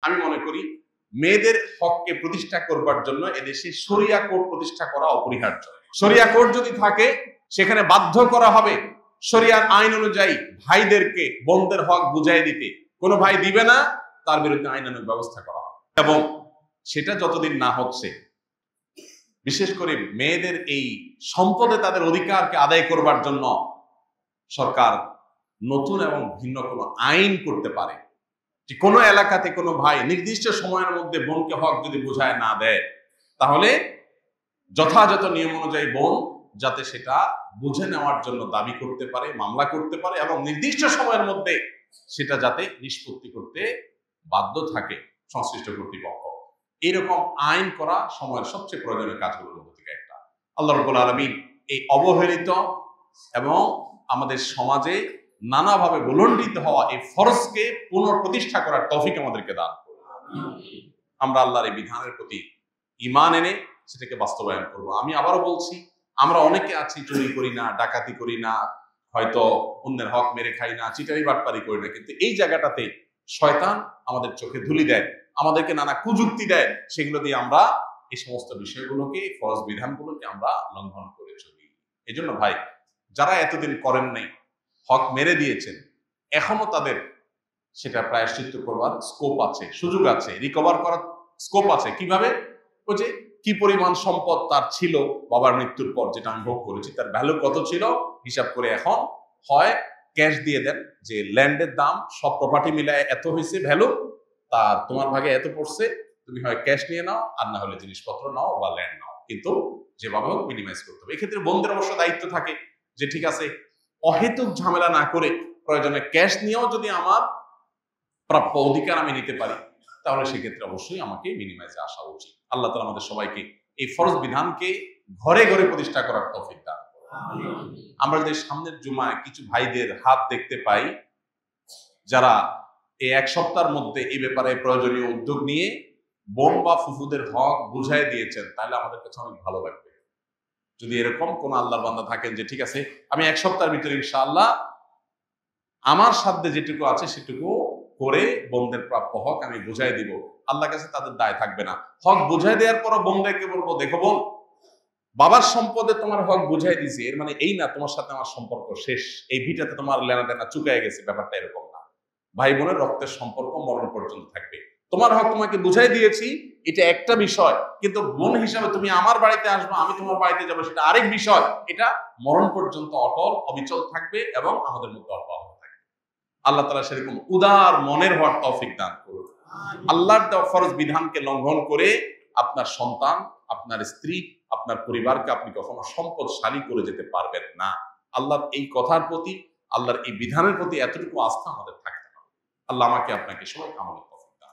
আমি মনে করি মেয়েদের হককে প্রতিষ্ঠা করবার জন্য এদেশে শরিয়া কোড প্রতিষ্ঠা করা অপরিহার্য। শরিয়া কোড যদি থাকে সেখানে বাধ্য করা হবে শরিয়ার আইন অনুযায়ী ভাইদেরকে বোনদের হক বুঝাই দিতে। কোনো ভাই দিবে না, তার বিরুদ্ধে আইনানুগ ব্যবস্থা করা হবে। এবং সেটা যতদিন না হচ্ছে, বিশেষ করে মেয়েদের এই সম্পদে তাদের অধিকারকে আদায় করবার জন্য সরকার নতুন এবং ভিন্ন কোনো আইন করতে পারে যে কোনো এলাকাতে কোনো ভাই নির্দিষ্ট সময়ের মধ্যে বোনকে হক যদি বোঝায় না দেয়, তাহলে যথাযথ নিয়ম অনুযায়ী বোন যাতে সেটা বুঝে নেওয়ার জন্য দাবি করতে পারে, মামলা করতে পারে এবং নির্দিষ্ট সময়ের মধ্যে সেটা যাতে নিষ্পত্তি করতে বাধ্য থাকে সংশ্লিষ্ট কর্তৃপক্ষ। এইরকম আইন করা সময়ের সবচেয়ে প্রয়োজনীয় কাজগুলোর মধ্যে থেকে একটা। আল্লাহ রাব্বুল আলামিন এই অবহেলিত এবং আমাদের সমাজে নানাভাবে ভুলণ্ডিত হওয়া এই ফরজকে পুনঃপ্রতিষ্ঠা করার তৌফিক আমাদেরকে দান করুন। আমরা আল্লাহর এই বিধানের প্রতি ঈমান এনে সেটাকে বাস্তবায়ন করব। আমি আবারও বলছি, আমরা অনেকে আছি চুরি করি না, ডাকাতি করি না, হয়তো অন্যের হক মেরে খাই না, চিটারি বাটপারি করি না, কিন্তু এই জায়গাটাতে শয়তান আমাদের চোখে ধুলি দেয়, আমাদেরকে নানা কুযুক্তি দেয়, সেগুলো দিয়ে আমরা এই সমস্ত বিষয়গুলোকে, ফরজ বিধানগুলোকে আমরা লঙ্ঘন করে চলি। এই জন্য ভাই, যারা এতদিন করেন নাই, হক মেরে দিয়েছেন, এখনো তাদের সেটা প্রায়শ্চিত্ত করবার স্কোপ আছে, সুযোগ আছে, রিকভার করার স্কোপ আছে। কিভাবে? ওই যে কি পরিমাণ সম্পদ তার ছিল বাবার মৃত্যুর পর, যেটা আমি ভোগ করেছি, তার ভ্যালু কত ছিল হিসাব করে এখন হয় ক্যাশ দিয়ে দেন, যে ল্যান্ডের দাম সব প্রপার্টি মিলায় এত হয়েছে ভ্যালু, তার তোমার ভাগে এত পড়ছে, তুমি হয় ক্যাশ নিয়ে নাও, আর না হলে জিনিসপত্র নাও বা ল্যান্ড নাও, কিন্তু যেভাবে হোক মিনিমাইজ করতে হবে। এক্ষেত্রে বোনদের অবশ্য দায়িত্ব থাকে যে ঠিক আছে, অহেতুক ঝামেলা না করে প্রয়োজনে ক্যাশ নিয়েও যদি আমার প্রাপ্য অধিকার আমি নিতে পারি, তাহলে সেক্ষেত্রে অবশ্যই আমাকে মিনিমাইজে আসা উচিত। আল্লাহ তাআলা আমাদের সবাইকে এই ফরজ বিধানকে ঘরে ঘরে প্রতিষ্ঠা করার তৌফিক দান করুন। আমরা যদি সামনের জুমায় কিছু ভাইদের হাত দেখতে পাই যারা এই এক সপ্তাহের মধ্যে এই ব্যাপারে প্রয়োজনীয় উদ্যোগ নিয়ে বোন বা ফুফুদের হক বুঝাই দিয়েছেন, তাহলে আমাদের কাছে অনেক ভালো লাগবে। যদি এরকম কোন আল্লাহর বান্দা থাকেন যে ঠিক আছে, আমি এক সপ্তাহের ভিতরে ইনশাআল্লাহ আমার সাধ্যে যেটুকু আছে সেটুকু করে বোনদের প্রাপ্য হক আমি বুঝাই দিব, আল্লাহর কাছে তাদের দায় থাকবে না। হক বুঝাই দেওয়ার পর বোনদেরকে বলবো, দেখো বোন, বাবার সম্পদে তোমার হক বুঝাই দিয়েছি, এর মানে এই না তোমার সাথে আমার সম্পর্ক শেষ, এই ভিটাতে তোমার লেনা দেনা চুকায় গেছে, ব্যাপারটা এরকম না। ভাই বোনের রক্তের সম্পর্ক মরণ পর্যন্ত থাকবে। তোমার হক তোমাকে বুঝাই দিয়েছি, এটা একটা বিষয়, কিন্তু বোন হিসাবে তুমি আমার বাড়িতে আসবে, আমি তোমার বাড়িতে যাবো, সেটা আরেক বিষয়। এটা মরণ পর্যন্ত অটল অবিচল থাকবে এবং আমাদের মধ্যে অব্যাহত থাকবে। আল্লাহ তাআলা সেরকম উদার মনের হওয়ার তৌফিক দান করুন। আল্লাহর দেওয়া ফরজ বিধানকে লঙ্ঘন করে আপনার সন্তান, আপনার স্ত্রী, আপনার পরিবারকে আপনি কখনো সম্পদশালী করে যেতে পারবেন না। আল্লাহর এই কথার প্রতি, আল্লাহর এই বিধানের প্রতি এতটুকু আস্থা আমাদের থাকতে হবে। আল্লাহ আমাকে আপনাকে সবাইকে আমল